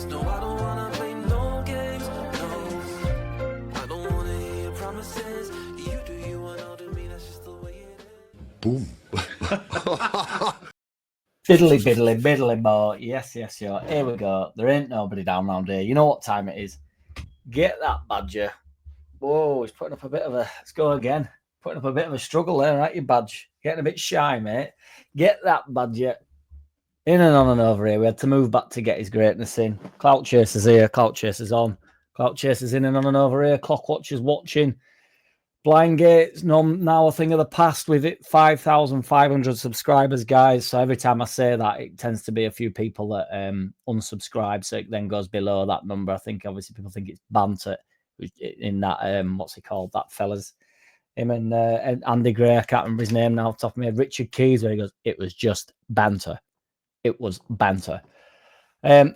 No, I don't wanna play no games. No, I don't wanna hear your promises. You do you and I'll do me. That's just the way it is. Boom. Diddly biddly biddly bo. Yes, yes, yo. Here we go. There ain't nobody down round here. You know what time it is. Get that badger. Whoa, he's putting up a bit of a... Let's go again. Putting up a bit of a struggle there, right, you badge? Getting a bit shy, mate. Get that badger. In and on and over here. We had to move back to get his greatness in. Clout Chaser's here. Clout Chaser's on. Clout Chaser's in and on and over here. Clock Watcher's watching. Blind Gate's now a thing of the past with it. 5,500 subscribers, guys. So every time I say that, it tends to be a few people that unsubscribe. So it then goes below that number. I think obviously people think it's banter in that, what's it called? That fella's, him and Andy Gray. I can't remember his name now off the top of my head. Richard Keys, where he goes, it was just banter. It was banter.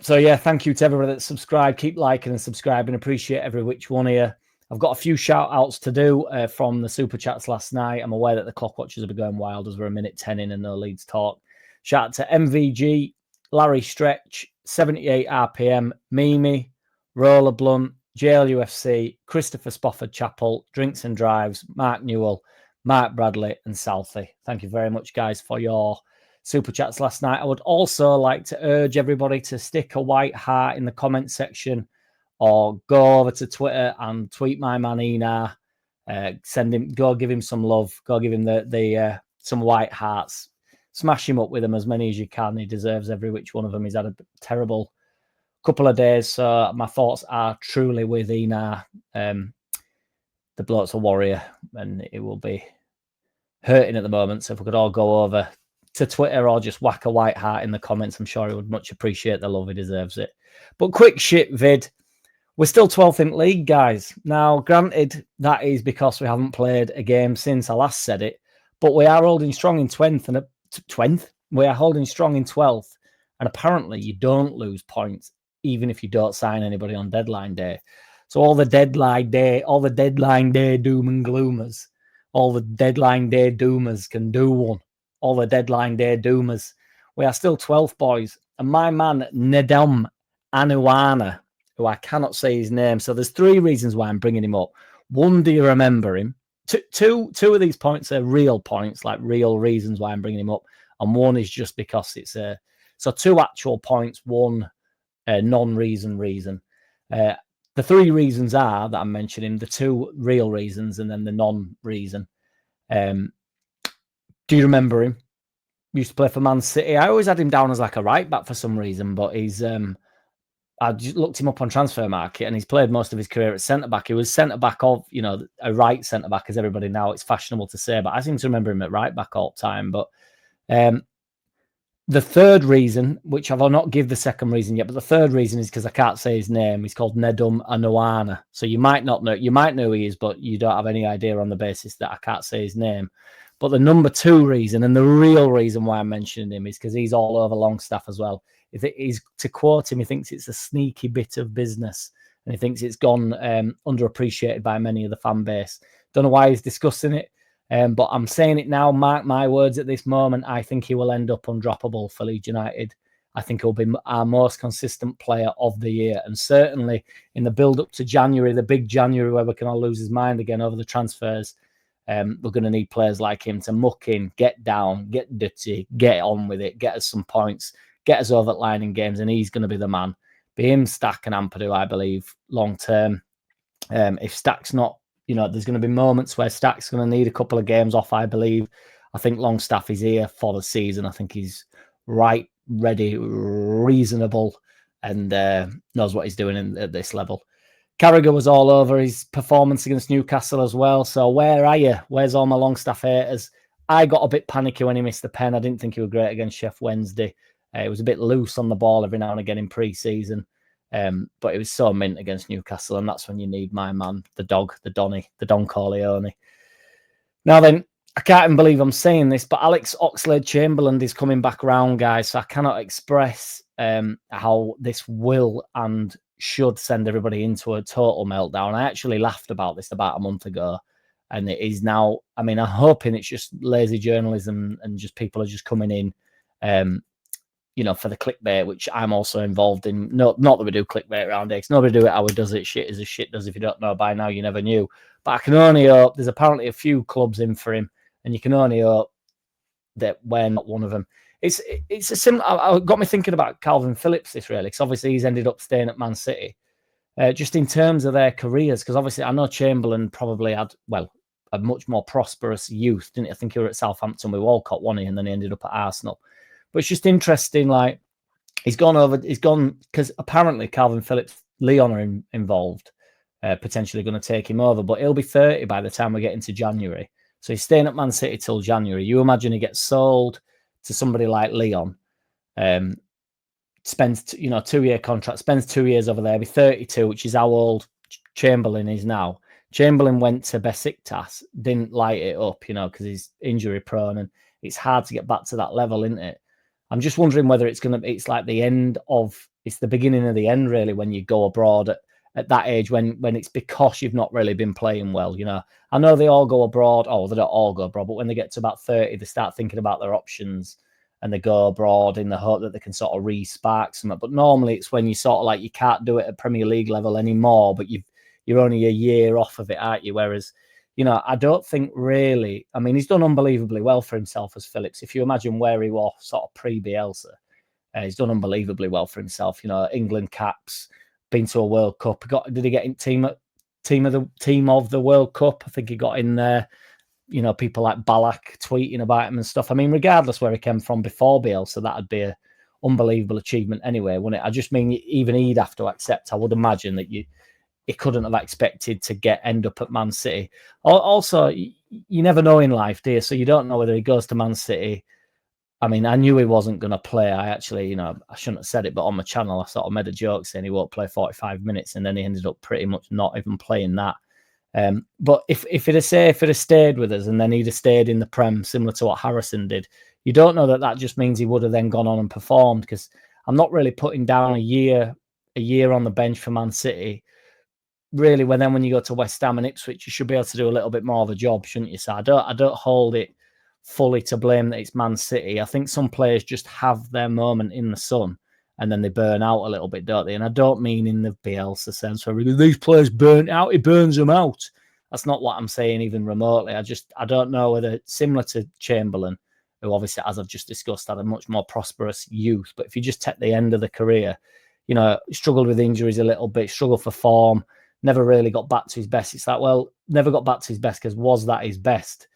So yeah, thank you to everybody that subscribed. Keep liking and subscribing. Appreciate every which one of you. I've got a few shout outs to do from the super chats last night. I'm aware that the clock watchers will be going wild as we're a minute 10 in and no Leeds talk. Shout out to MVG, Larry Stretch, 78 RPM, Mimi, Roller Blunt, JLUFC, Christopher Spofford Chapel, Drinks and Drives, Mark Newell, Mark Bradley, and Southey. Thank you very much, guys, for your super chats last night. I would also like to urge everybody to stick a white heart in the comment section, or go over to Twitter and tweet my man Ina. Go give him some love. Go give him the some white hearts. Smash him up with them, as many as you can. He deserves every which one of them. He's had a terrible couple of days. So my thoughts are truly with Ina. The bloke's a warrior, and it will be hurting at the moment. So if we could all go over to Twitter or just whack a white heart in the comments, I'm sure he would much appreciate the love. He deserves it. But quick shit vid. We're still 12th in league, guys. Now, granted, that is because we haven't played a game since I last said it, but we are holding strong in 20th and 20th. We are holding strong in 12th, and apparently you don't lose points even if you don't sign anybody on deadline day. So all the deadline day doom and gloomers, all the deadline day doomers can do one. All the deadline day doomers. We are still 12th, boys. And my man, Nedum Anuana, who I cannot say his name. So there's three reasons why I'm bringing him up. One, do you remember him? Two of these points are real points, like real reasons why I'm bringing him up. And one is just because it's a... So two actual points, one non-reason reason. The three reasons are that I'm mentioning, the two real reasons and then the non-reason. Do you remember him? He used to play for Man City. I always had him down as like a right back for some reason, but he's... I just looked him up on Transfer Market, and he's played most of his career at centre-back. He was centre-back of, a right centre-back, as everybody now, it's fashionable to say, but I seem to remember him at right-back all the time. But the third reason, which I'll not give the second reason yet, but the third reason is because I can't say his name. He's called Nedum Anuana. So you might not know, you might know who he is, but you don't have any idea on the basis that I can't say his name. But the number two reason, and the real reason why I'm mentioning him, is because he's all over Longstaff as well. If it is, to quote him, he thinks it's a sneaky bit of business, and he thinks it's gone underappreciated by many of the fan base. Don't know why he's discussing it, but I'm saying it now. Mark my words at this moment. I think he will end up undroppable for Leeds United. I think he'll be our most consistent player of the year, and certainly in the build-up to January, the big January where we can all lose his mind again over the transfers. We're going to need players like him to muck in, get down, get dirty, get on with it, get us some points, get us over the line in games, and he's going to be the man. Be him, Stack, and Ampadu, I believe, long term. If Stack's not, there's going to be moments where Stack's going to need a couple of games off, I believe. I think Longstaff is here for the season. I think he's right, ready, reasonable, and knows what he's doing at this level. Carragher was all over his performance against Newcastle as well. So where are you? Where's all my Longstaff haters? I got a bit panicky when he missed the pen. I didn't think he was great against Sheff Wednesday. It was a bit loose on the ball every now and again in pre-season. But it was so mint against Newcastle, and that's when you need my man, the dog, the Donny, the Don Corleone. Now then, I can't even believe I'm saying this, but Alex Oxlade-Chamberlain is coming back around, guys. So I cannot express how this will and should send everybody into a total meltdown. I actually laughed about this about a month ago, and it is now, I'm hoping it's just lazy journalism and just people are just coming in, for the clickbait, which I'm also involved in. No, not that we do clickbait around here, 'cause nobody do it how it does it. Shit is as shit does. If you don't know by now, you never knew. But I can only hope, there's apparently a few clubs in for him, and you can only hope that we're not one of them. It's a similar. I got me thinking about Calvin Phillips this really, because obviously he's ended up staying at Man City. Just in terms of their careers, because obviously I know Chamberlain probably had a much more prosperous youth, didn't he? I think he was at Southampton with Walcott, wasn't he? And then he ended up at Arsenal. But it's just interesting, like he's gone because apparently Calvin Phillips, Leon are involved, potentially going to take him over, but he'll be 30 by the time we get into January. So he's staying at Man City till January. You imagine he gets sold to somebody like Leon, spends 2-year contract, spends 2 years over there, be 32, which is how old Chamberlain is now. Chamberlain went to Besiktas, didn't light it up, because he's injury prone, and it's hard to get back to that level, isn't it? I'm just wondering whether it's like it's the beginning of the end, really, when you go abroad at that age, when it's because you've not really been playing well. I know they all go abroad. Oh, they don't all go abroad, but when they get to about 30, they start thinking about their options and they go abroad in the hope that they can sort of re-spark something. But normally it's when you sort of like, you can't do it at Premier League level anymore, but you're only a year off of it, aren't you? Whereas, I don't think really, I mean, he's done unbelievably well for himself as Phillips. If you imagine where he was sort of pre-Bielsa, he's done unbelievably well for himself. England caps, been to a World Cup. Did he get in team of the World Cup? I think he got in there. People like Ballack tweeting about him and stuff. I mean, regardless where he came from before Bielsa, that'd be an unbelievable achievement anyway, wouldn't it? I just mean, even he'd have to accept, I would imagine, that he couldn't have expected to end up at Man City. Also, you never know in life, do you? So you don't know whether he goes to Man City. I mean, I knew he wasn't going to play. I actually, I shouldn't have said it, but on my channel, I sort of made a joke saying he won't play 45 minutes, and then he ended up pretty much not even playing that. But if it had stayed with us, and then he'd have stayed in the Prem, similar to what Harrison did, you don't know that just means he would have then gone on and performed, because I'm not really putting down a year on the bench for Man City. Really, when you go to West Ham and Ipswich, you should be able to do a little bit more of a job, shouldn't you? So I don't hold it fully to blame that it's Man City. I think some players just have their moment in the sun and then they burn out a little bit, don't they? And I don't mean in the Bielsa sense where these players burn out, he burns them out. That's not what I'm saying even remotely. I don't know whether, similar to Chamberlain, who obviously, as I've just discussed, had a much more prosperous youth. But if you just take the end of the career, struggled with injuries a little bit, struggled for form, never really got back to his best. It's like, well, never got back to his best because was that his best?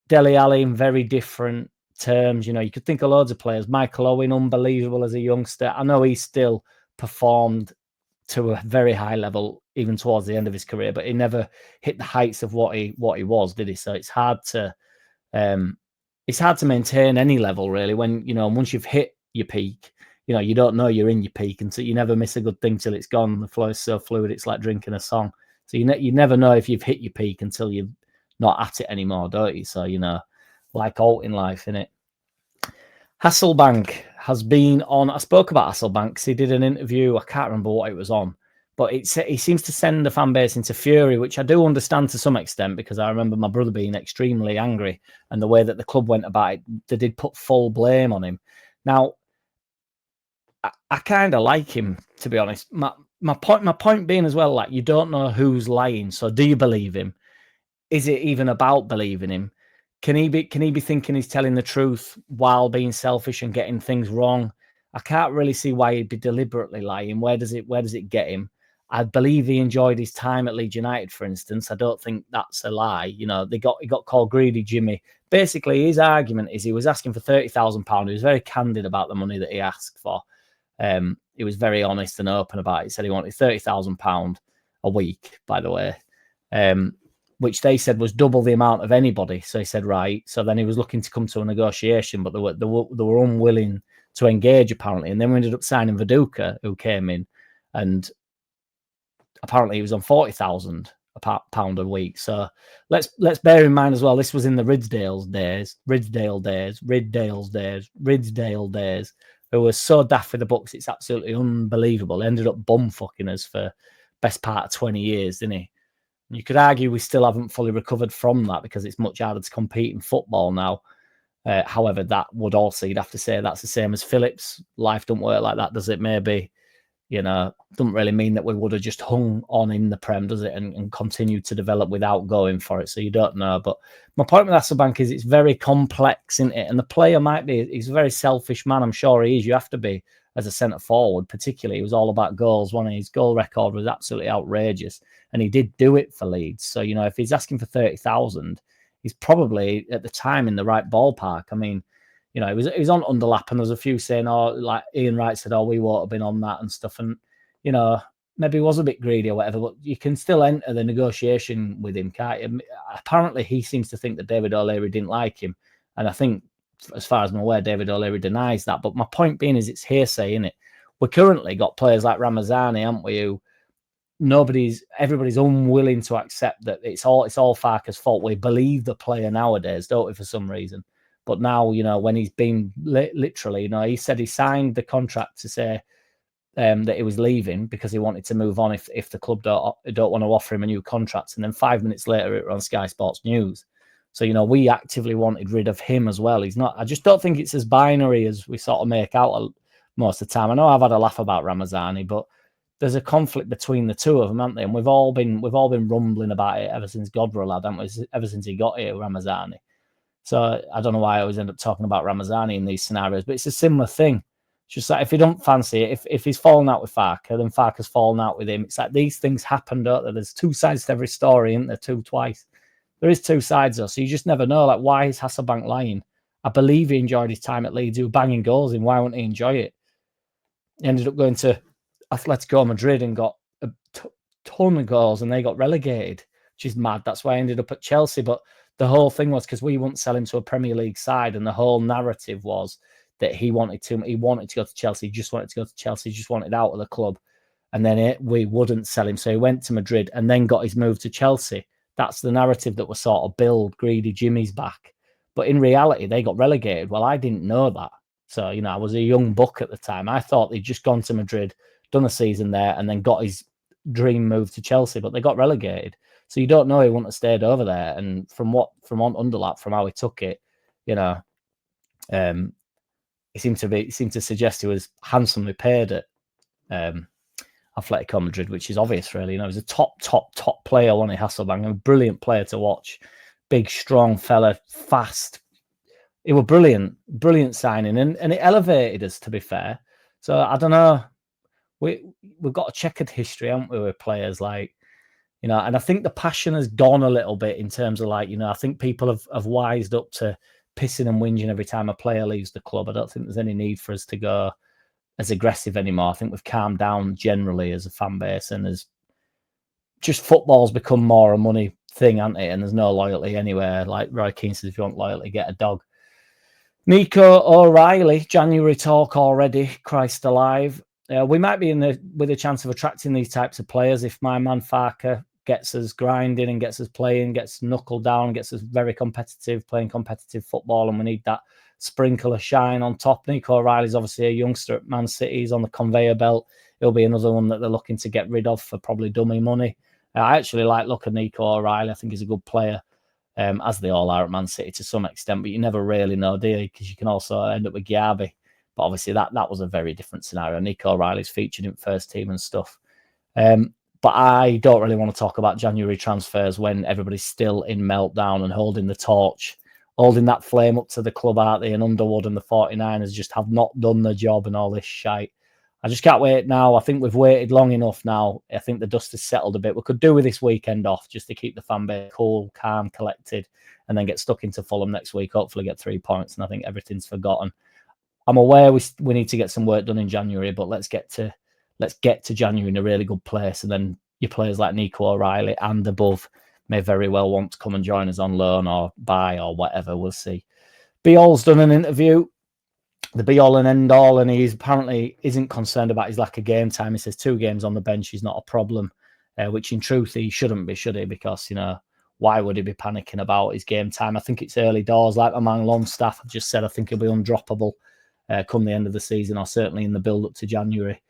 Dele Alli in very different terms. You could think of loads of players. Michael Owen, unbelievable as a youngster. I know he still performed to a very high level even towards the end of his career, but he never hit the heights of what he was, did he? So it's hard to maintain any level really when once you've hit your peak. You don't know you're in your peak until you never miss a good thing till it's gone. The flow is so fluid, it's like drinking a song. So you never know if you've hit your peak until you're not at it anymore, don't you? So, like all in life, innit? Hasselbaink has been on. I spoke about Hasselbaink because he did an interview. I can't remember what it was on, but he seems to send the fan base into fury, which I do understand to some extent, because I remember my brother being extremely angry and the way that the club went about it. They did put full blame on him. Now, I kind of like him, to be honest. My point being as well, like, you don't know who's lying. So do you believe him? Is it even about believing him? Can he be thinking he's telling the truth while being selfish and getting things wrong? I can't really see why he'd be deliberately lying. Where does it get him? I believe he enjoyed his time at Leeds United, for instance. I don't think that's a lie. He got called Greedy Jimmy. Basically, his argument is he was asking for £30,000. He was very candid about the money that he asked for. He was very honest and open about it. He said he wanted £30,000 a week, by the way, which they said was double the amount of anybody. So he said, right. So then he was looking to come to a negotiation, but they were unwilling to engage, apparently. And then we ended up signing Viduka, who came in, and apparently he was on £40,000 a week. So let's bear in mind as well, this was in the Ridsdale days, who was so daft with the books, it's absolutely unbelievable. He ended up bum fucking us for best part of 20 years, didn't he? You could argue we still haven't fully recovered from that because it's much harder to compete in football now. However, that would also, you'd have to say that's the same as Phillips. Life don't work like that, does it? Maybe, doesn't really mean that we would have just hung on in the Prem, does it? And continued to develop without going for it. So you don't know. But my point with Hasselbaink is it's very complex, isn't it? And the player he's a very selfish man. I'm sure he is. You have to be as a centre forward, particularly. It was all about goals. One of his goal record was absolutely outrageous. And he did do it for Leeds. So, if he's asking for 30,000, he's probably at the time in the right ballpark. I mean, it was on underlap, and there was a few saying, like Ian Wright said, we won't have been on that and stuff. And, maybe he was a bit greedy or whatever, but you can still enter the negotiation with him, can't you? Apparently, he seems to think that David O'Leary didn't like him. And I think, as far as I'm aware, David O'Leary denies that. But my point being is it's hearsay, isn't it? We've currently got players like Ramazani, haven't we, who everybody's unwilling to accept that it's all Farke's fault. We believe the player nowadays, don't we, for some reason. But now, when he's been literally, he said he signed the contract to say that he was leaving because he wanted to move on if the club don't want to offer him a new contract. And then 5 minutes later, it was on Sky Sports News. So, we actively wanted rid of him as well. I just don't think it's as binary as we sort of make out most of the time. I know I've had a laugh about Ramazani, but there's a conflict between the two of them, haven't they? And we've all been rumbling about it ever since Godwell had, haven't we? Ever since he got here, Ramazani. So I don't know why I always end up talking about Ramazani in these scenarios, but it's a similar thing. It's just like if you don't fancy it, if he's fallen out with Farke, then Farke's fallen out with him. It's like these things happen, don't they? There's two sides to every story, isn't there? Twice. There is two sides though, so you just never know. Like, why is Hasselbaink lying? I believe he enjoyed his time at Leeds. He was banging goals in. Why wouldn't he enjoy it? He ended up going to Atletico Madrid and got a ton of goals, and they got relegated, which is mad. That's why I ended up at Chelsea. But the whole thing was because we wouldn't sell him to a Premier League side, and the whole narrative was that he wanted to go to Chelsea. He just wanted to go to Chelsea. He just wanted out of the club, and then we wouldn't sell him. So he went to Madrid and then got his move to Chelsea. That's the narrative that was sort of build greedy Jimmy's back. But in reality, they got relegated. Well, I didn't know that. So, I was a young buck at the time. I thought they'd just gone to Madrid, done a season there, and then got his dream move to Chelsea, but they got relegated. So you don't know he wouldn't have stayed over there. And from on underlap, from how he took it, he seemed to suggest he was handsomely paid at Atletico Madrid, which is obvious, really. He was a top player, wasn't he, Hasselbaink? A brilliant player to watch. Big, strong fella, fast. It was brilliant signing, and it elevated us, to be fair. So I don't know. We've got a checkered history, haven't we, with players like, and I think the passion has gone a little bit in terms of like, I think people have wised up to pissing and whinging every time a player leaves the club. I don't think there's any need for us to go as aggressive anymore. I think we've calmed down generally as a fan base, and as just football's become more a money thing, hasn't it? And there's no loyalty anywhere. Like Roy Keane says, if you want loyalty, get a dog. Nico O'Reilly, January talk already. Christ alive. We might be with a chance of attracting these types of players if my man Farke gets us grinding and gets us playing, gets knuckled down, gets us very competitive, playing competitive football, and we need that sprinkle of shine on top. Nico O'Reilly's obviously a youngster at Man City. He's on the conveyor belt. He'll be another one that they're looking to get rid of for probably dummy money. I actually like look at Nico O'Reilly. I think he's a good player, as they all are at Man City to some extent, but you never really know, do you? Because you can also end up with Giabi. But obviously that was a very different scenario. Nico O'Reilly's featured in first team and stuff. But I don't really want to talk about January transfers when everybody's still in meltdown and holding the torch, holding that flame up to the club, aren't they? And Underwood and the 49ers just have not done their job and all this shite. I just can't wait now. I think we've waited long enough now. I think the dust has settled a bit. We could do with this weekend off just to keep the fan base cool, calm, collected, and then get stuck into Fulham next week, hopefully get 3 points, and I think everything's forgotten. I'm aware we need to get some work done in January, but let's get to January in a really good place, and then your players like Nico O'Reilly and above may very well want to come and join us on loan or buy or whatever. We'll see. Bijol's done an interview, the be-all and end-all, and he apparently isn't concerned about his lack of game time. He says 2 games on the bench is not a problem, which in truth he shouldn't be, should he? Because, why would he be panicking about his game time? I think it's early doors. Like my man Longstaff have just said, I think he'll be undroppable come the end of the season, or certainly in the build-up to January,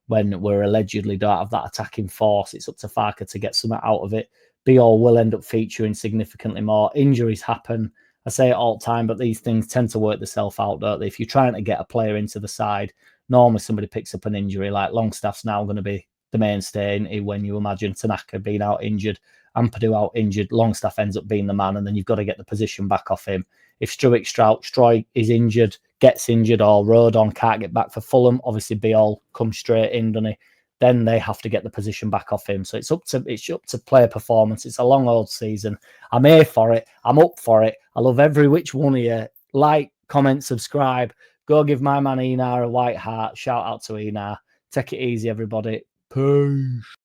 when we're allegedly don't have that attacking force. It's up to Farke to get something out of it. Bijol will end up featuring significantly more. Injuries happen. I say it all the time, but these things tend to work themselves out, don't they? If you're trying to get a player into the side, normally somebody picks up an injury. Like Longstaff's now going to be the mainstay when you imagine Tanaka being out injured, Ampadu out injured, Longstaff ends up being the man, and then you've got to get the position back off him. If Struijk is injured, gets injured, or Rodon can't get back for Fulham, obviously Bijol comes straight in, doesn't he? Then they have to get the position back off him. So it's up to player performance. It's a long old season. I'm here for it. I'm up for it. I love every which one of you. Like, comment, subscribe. Go give my man Enar a white heart. Shout out to Enar. Take it easy, everybody. Peace.